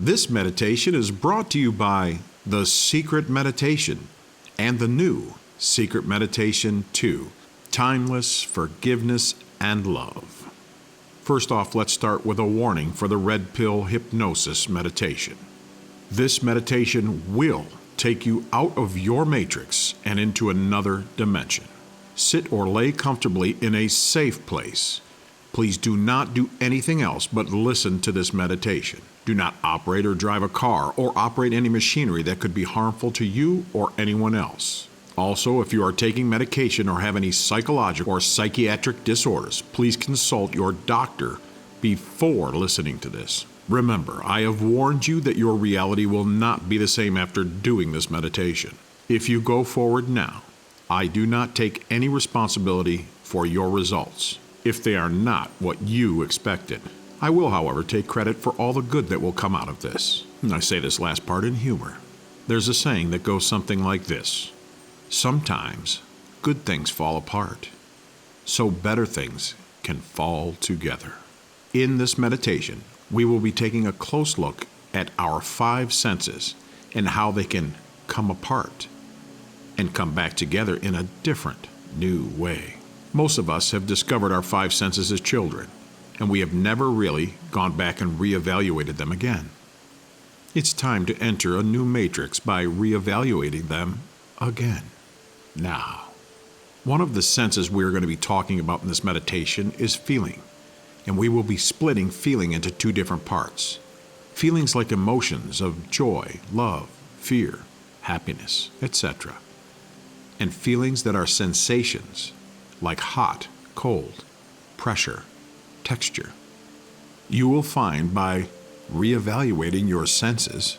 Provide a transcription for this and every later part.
This meditation is brought to you by The Secret Meditation and the new Secret Meditation 2, Timeless Forgiveness and Love. First off, let's start with a warning for the Red Pill Hypnosis Meditation. This meditation will take you out of your matrix and into another dimension. Sit or lay comfortably in a safe place. Please do not do anything else but listen to this meditation. Do not operate or drive a car or operate any machinery that could be harmful to you or anyone else. Also, if you are taking medication or have any psychological or psychiatric disorders, please consult your doctor before listening to this. Remember, I have warned you that your reality will not be the same after doing this meditation. If you go forward now, I do not take any responsibility for your results if they are not what you expected. I will, however, take credit for all the good that will come out of this. And I say this last part in humor. There's a saying that goes something like this: sometimes good things fall apart, so better things can fall together. In this meditation, we will be taking a close look at our 5 senses and how they can come apart and come back together in a different, new way. Most of us have discovered our 5 senses as children, and we have never really gone back and reevaluated them again. It's time to enter a new matrix by reevaluating them again. Now, one of the senses we're going to be talking about in this meditation is feeling, and we will be splitting feeling into 2 different parts. Feelings like emotions of joy, love, fear, happiness, etc., and feelings that are sensations like hot, cold, pressure, texture. You will find by reevaluating your senses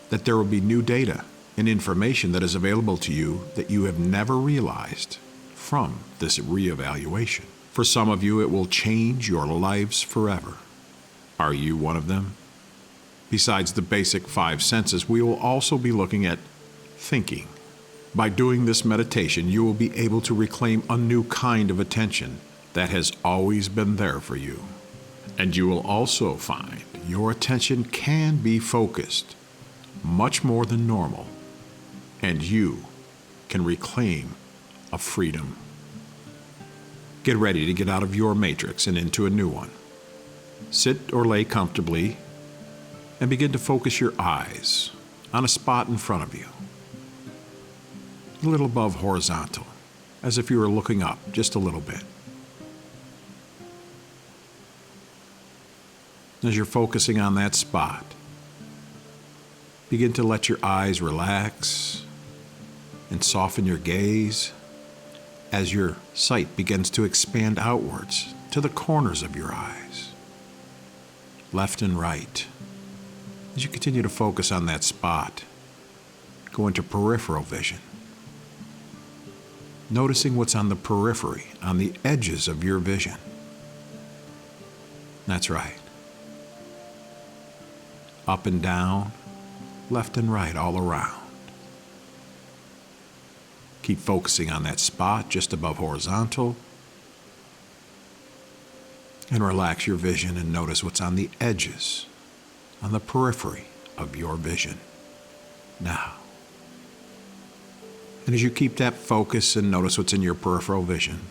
that there will be new data and information that is available to you that you have never realized from this reevaluation. For some of you, it will change your lives forever. Are you one of them? Besides the basic 5 senses, we will also be looking at thinking. By doing this meditation, you will be able to reclaim a new kind of attention that has always been there for you. And you will also find your attention can be focused much more than normal, and you can reclaim a freedom. Get ready to get out of your matrix and into a new one. Sit or lay comfortably and begin to focus your eyes on a spot in front of you, a little above horizontal, as if you were looking up just a little bit. As you're focusing on that spot, begin to let your eyes relax and soften your gaze as your sight begins to expand outwards to the corners of your eyes, left and right. As you continue to focus on that spot, go into peripheral vision, noticing what's on the periphery, on the edges of your vision. That's right. Up and down, left and right, all around. Keep focusing on that spot just above horizontal, and relax your vision and notice what's on the edges, on the periphery of your vision. Now, and as you keep that focus and notice what's in your peripheral vision,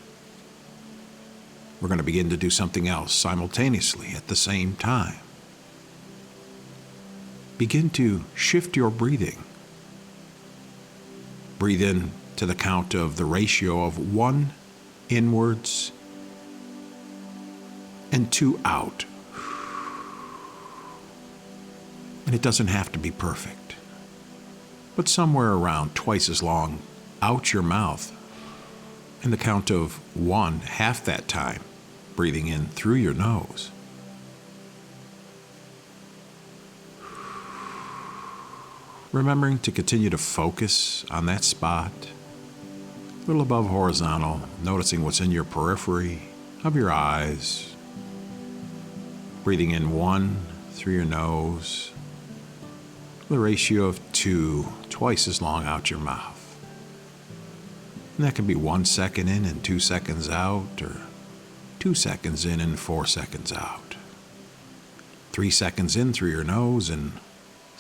we're going to begin to do something else simultaneously at the same time. Begin to shift your breathing. Breathe in to the count of the ratio of 1 inwards and 2 out. And it doesn't have to be perfect, but somewhere around twice as long out your mouth, and the count of 1 half that time, breathing in through your nose. Remembering to continue to focus on that spot, a little above horizontal, noticing what's in your periphery of your eyes. Breathing in 1 through your nose, the ratio of 2, twice as long out your mouth. And that can be 1 second in and 2 seconds out, or 2 seconds in and 4 seconds out. 3 seconds in through your nose and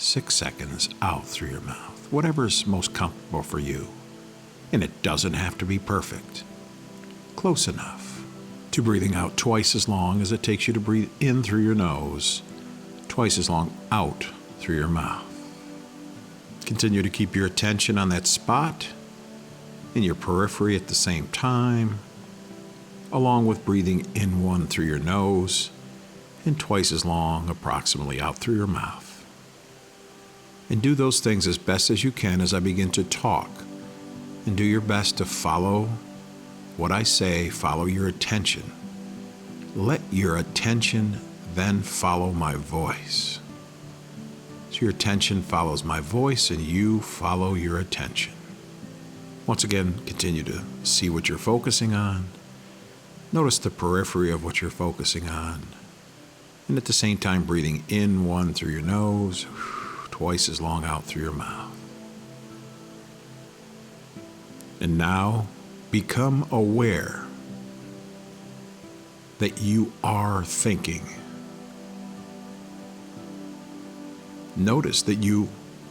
6 seconds out through your mouth, whatever's most comfortable for you. And it doesn't have to be perfect. Close enough to breathing out twice as long as it takes you to breathe in through your nose, twice as long out through your mouth. Continue to keep your attention on that spot in your periphery at the same time, along with breathing in one through your nose and twice as long approximately out through your mouth. And do those things as best as you can as I begin to talk, and do your best to follow what I say, follow your attention. Let your attention then follow my voice. So your attention follows my voice and you follow your attention. Once again, continue to see what you're focusing on. Notice the periphery of what you're focusing on. And at the same time, breathing in one through your nose, twice as long out through your mouth. And now, become aware that you are thinking. Notice that you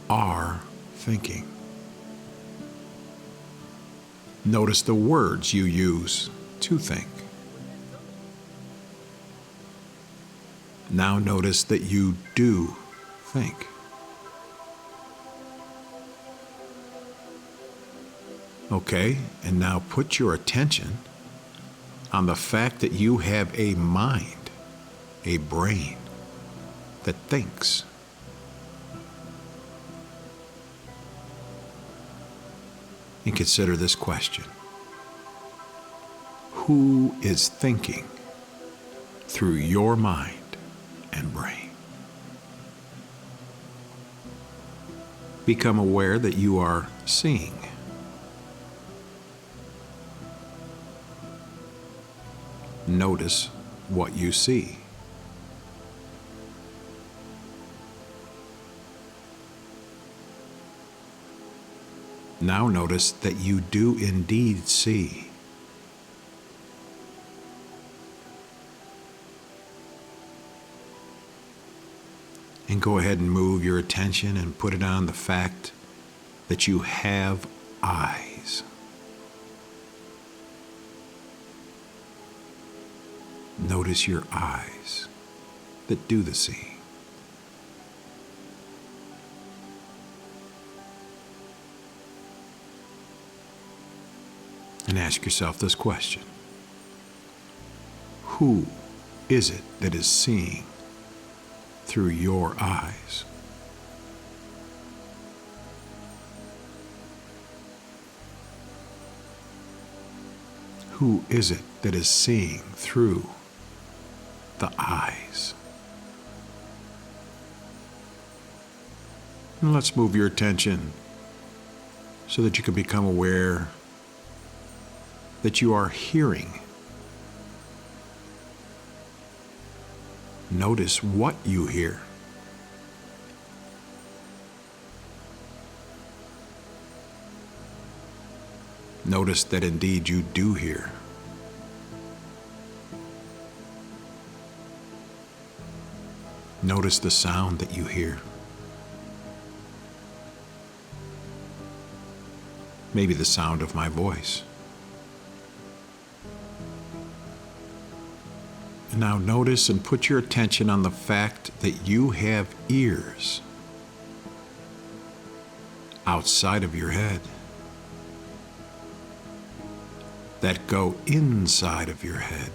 are thinking. Notice the words you use to think. Now notice that you do think. Okay, and now put your attention on the fact that you have a mind, a brain that thinks. And consider this question. Who is thinking through your mind and brain? Become aware that you are seeing. Notice what you see. Now notice that you do indeed see. And go ahead and move your attention and put it on the fact that you have eyes. Notice your eyes that do the seeing. And ask yourself this question. Who is it that is seeing through your eyes? Who is it that is seeing through the eyes? And let's move your attention so that you can become aware that you are hearing. Notice what you hear. Notice that indeed you do hear. Notice the sound that you hear. Maybe the sound of my voice. And now notice and put your attention on the fact that you have ears outside of your head that go inside of your head.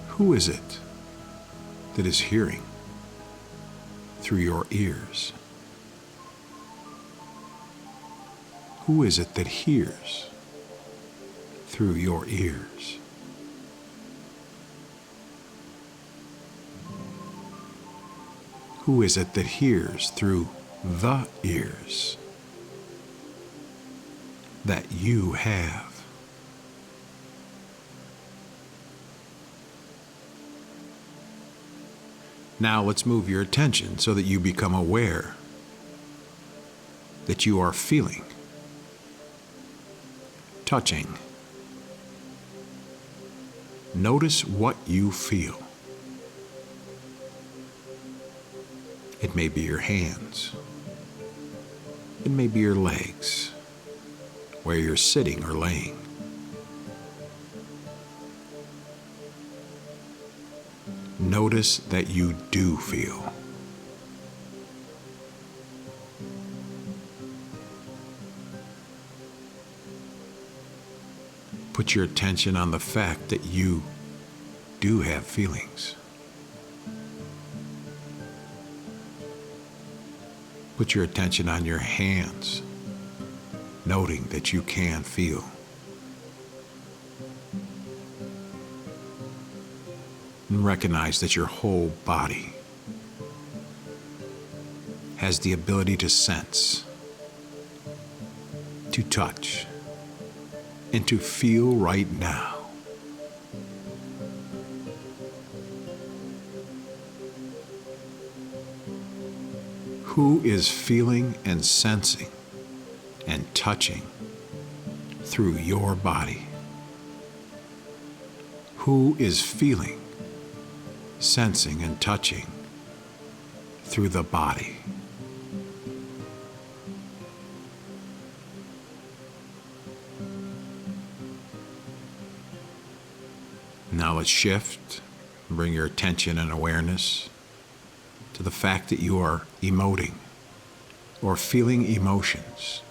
Who is it that is hearing through your ears? Who is it that hears through your ears? Who is it that hears through the ears that you have? Now let's move your attention so that you become aware that you are feeling, touching. Notice what you feel. It may be your hands. It may be your legs, where you're sitting or laying. Notice that you do feel. Put your attention on the fact that you do have feelings. Put your attention on your hands, noting that you can feel. And recognize that your whole body has the ability to sense, to touch, and to feel right now. Who is feeling and sensing and touching through your body? Who is feeling, sensing, and touching through the body? Now let's shift and bring your attention and awareness to the fact that you are emoting or feeling emotions.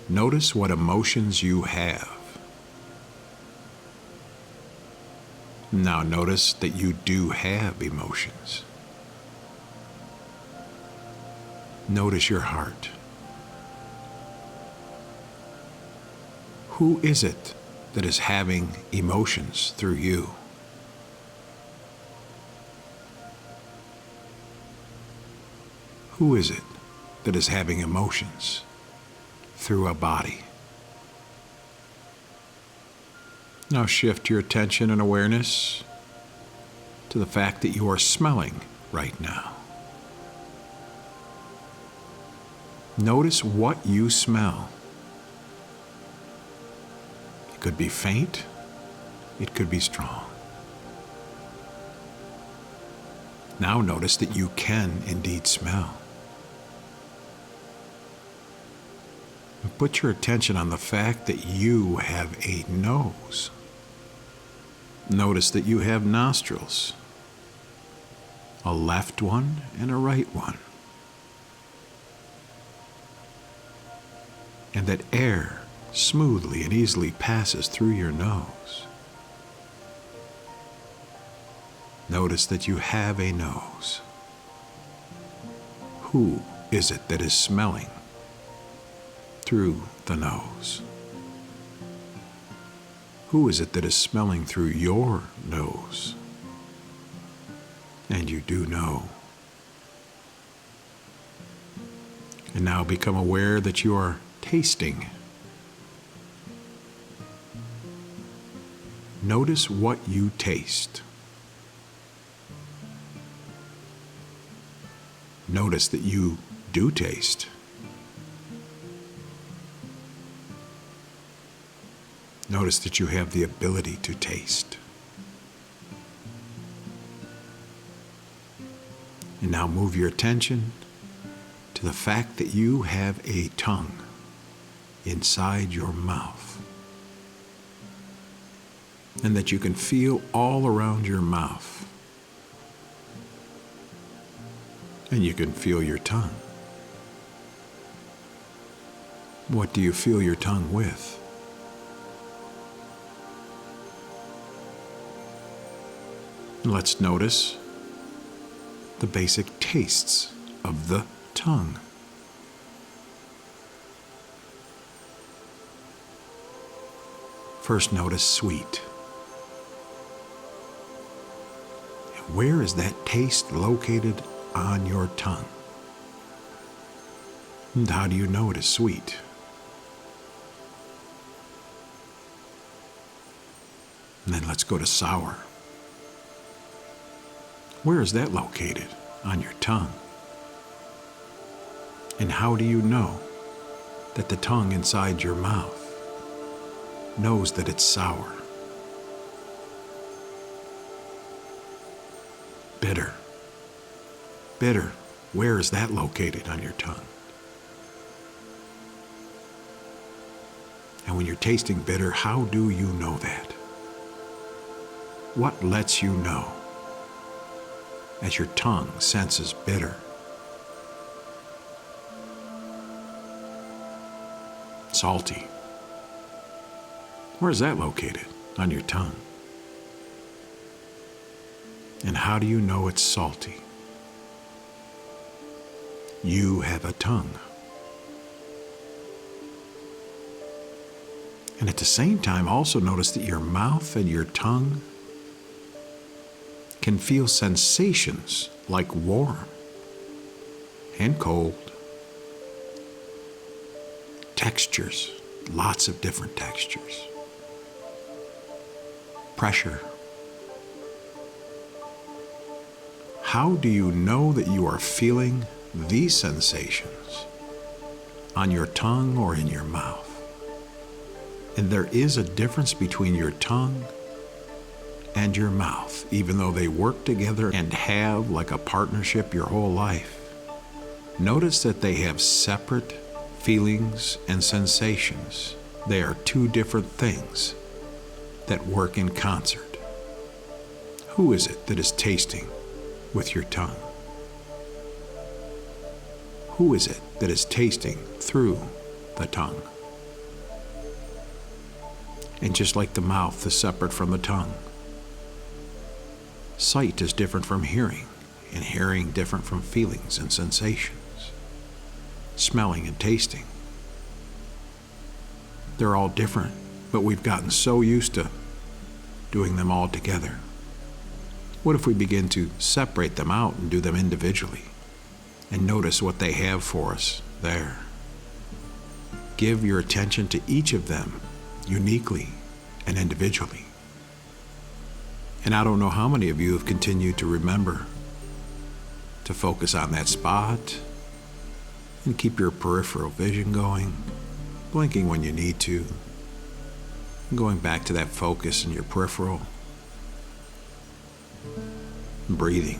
Notice what emotions you have. Now notice that you do have emotions. Notice your heart. Who is it that is having emotions through you? Who is it that is having emotions through a body? Now shift your attention and awareness to the fact that you are smelling right now. Notice what you smell. It could be faint, it could be strong. Now notice that you can indeed smell. And put your attention on the fact that you have a nose. Notice that you have nostrils, a left one and a right one, and that air smoothly and easily passes through your nose. Notice that you have a nose. Who is it that is smelling through the nose? Who is it that is smelling through your nose? And you do know. And now become aware that you are tasting. Notice what you taste. Notice that you do taste. Notice that you have the ability to taste. And now move your attention to the fact that you have a tongue inside your mouth, and that you can feel all around your mouth, and you can feel your tongue. What do you feel your tongue with? Let's notice the basic tastes of the tongue. First, notice sweet. Where is that taste located on your tongue? And how do you know it is sweet? And then let's go to sour. Where is that located on your tongue? And how do you know that the tongue inside your mouth knows that it's sour, bitter, bitter, where is that located on your tongue? And when you're tasting bitter, how do you know that? What lets you know as your tongue senses bitter? Salty. Where is that located on your tongue? And how do you know it's salty? You have a tongue. And at the same time, also notice that your mouth and your tongue can feel sensations like warm and cold, textures, lots of different textures, pressure. How do you know that you are feeling these sensations on your tongue or in your mouth? And there is a difference between your tongue and your mouth, even though they work together and have like a partnership your whole life. Notice that they have separate feelings and sensations. They are two different things that work in concert. Who is it that is tasting with your tongue? Who is it that is tasting through the tongue? And just like the mouth is separate from the tongue, sight is different from hearing, and hearing different from feelings and sensations, smelling and tasting. They're all different, but we've gotten so used to doing them all together. What if we begin to separate them out and do them individually and notice what they have for us there? Give your attention to each of them uniquely and individually. And I don't know how many of you have continued to remember to focus on that spot and keep your peripheral vision going, blinking when you need to, and going back to that focus in your peripheral, and breathing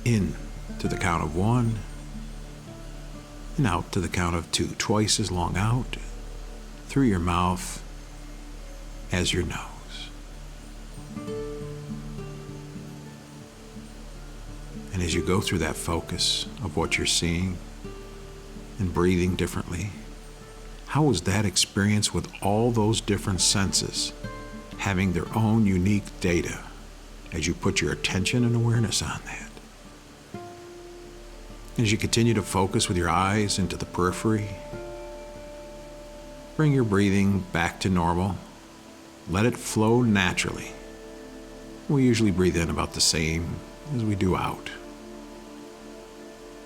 in to the count of 1 and out to the count of 2, twice as long out through your mouth as your nose. And as you go through that focus of what you're seeing and breathing differently, how was that experience with all those different senses having their own unique data as you put your attention and awareness on that? As you continue to focus with your eyes into the periphery, bring your breathing back to normal. Let it flow naturally. We usually breathe in about the same as we do out.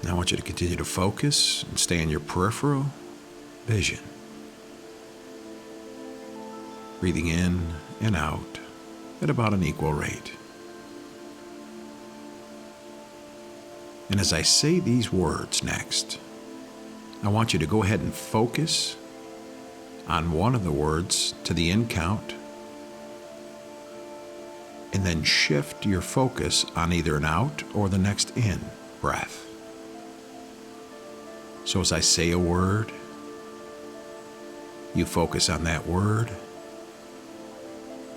Now I want you to continue to focus and stay in your peripheral vision. Breathing in and out at about an equal rate. And as I say these words next, I want you to go ahead and focus on one of the words to the in count, and then shift your focus on either an out or the next in breath. So as I say a word, you focus on that word.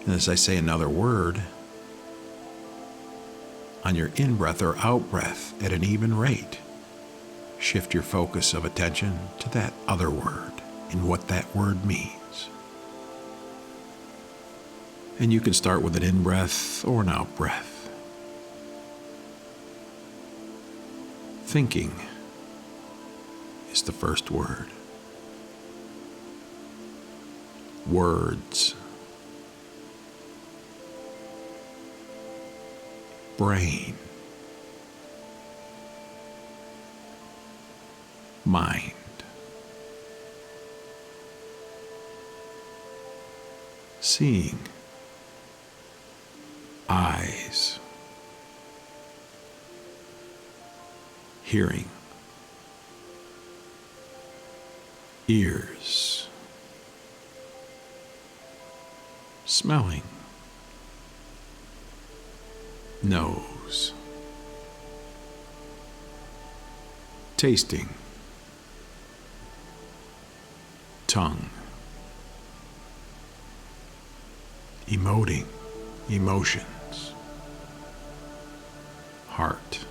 And as I say another word, on your in-breath or out-breath at an even rate, shift your focus of attention to that other word and what that word means. And you can start with an in-breath or an out-breath. Thinking is the first word. Words. Brain. Mind. Seeing. Eyes. Hearing. Ears. Smelling. Nose. tasting, tongue, emoting, emotions, heart,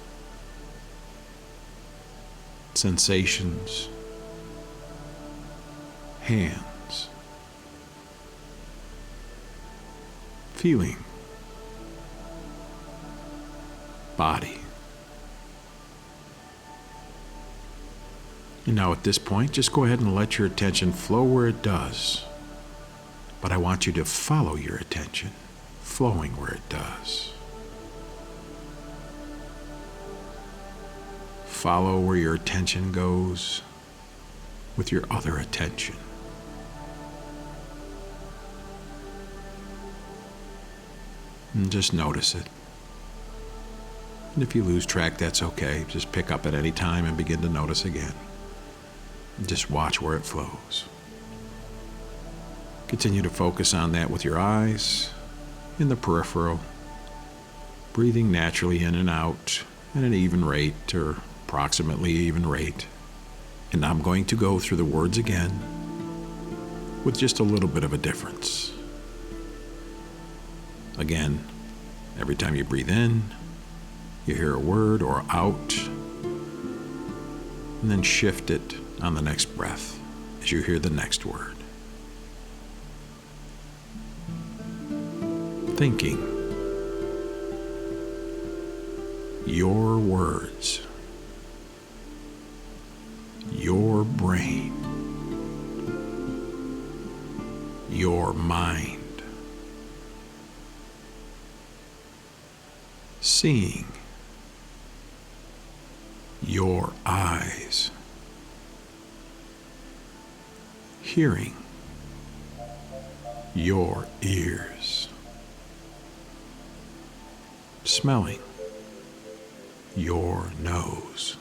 sensations, hands, feeling, body. And now at this point, just go ahead and let your attention flow where it does. But I want you to follow your attention, flowing where it does. Follow where your attention goes with your other attention. And just notice it. And if you lose track, that's okay. Just pick up at any time and begin to notice again. And just watch where it flows. Continue to focus on that with your eyes in the peripheral, breathing naturally in and out at an even rate or approximately even rate. And I'm going to go through the words again with just a little bit of a difference. Again, every time you breathe in, you hear a word or out, and then shift it on the next breath as you hear the next word. Thinking. Your words. Your brain. Your mind. Seeing. Your eyes. Hearing. Your ears. Smelling. Your nose.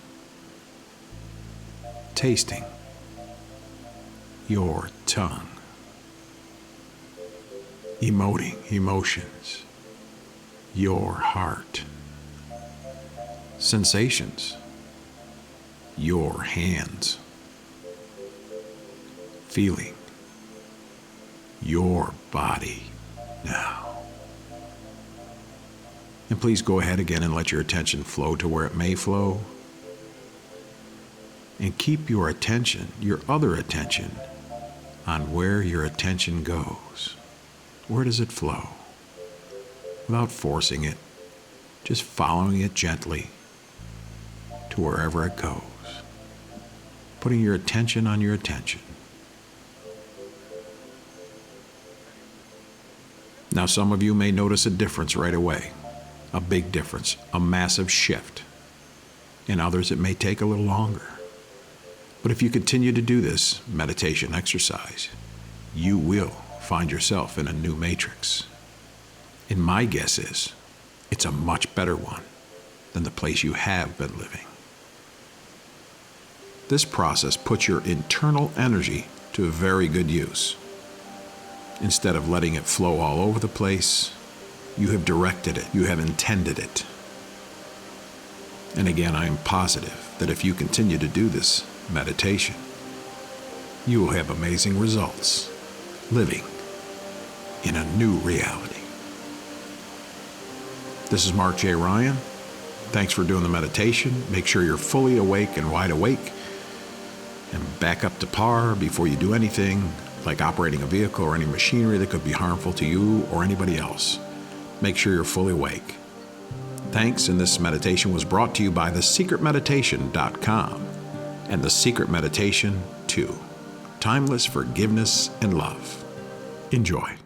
Tasting. Your tongue. Emoting, emotions. Your heart. Sensations. Your hands. Feeling. Your body now. And please go ahead again and let your attention flow to where it may flow. And keep your attention, your other attention, on where your attention goes. Where does it flow? Without forcing it, just following it gently to wherever it goes. Putting your attention on your attention. Now, some of you may notice a difference right away. A big difference, a massive shift. In others, it may take a little longer. But if you continue to do this meditation exercise, you will find yourself in a new matrix. And my guess is, it's a much better one than the place you have been living. This process puts your internal energy to very good use. Instead of letting it flow all over the place, you have directed it, you have intended it. And again, I am positive that if you continue to do this meditation, you will have amazing results living in a new reality. This is Mark J. Ryan. Thanks for doing the meditation. Make sure you're fully awake and wide awake and back up to par before you do anything like operating a vehicle or any machinery that could be harmful to you or anybody else. Make sure you're fully awake. Thanks, and this meditation was brought to you by thesecretmeditation.com and The Secret Meditation 2, Timeless Forgiveness and Love. Enjoy.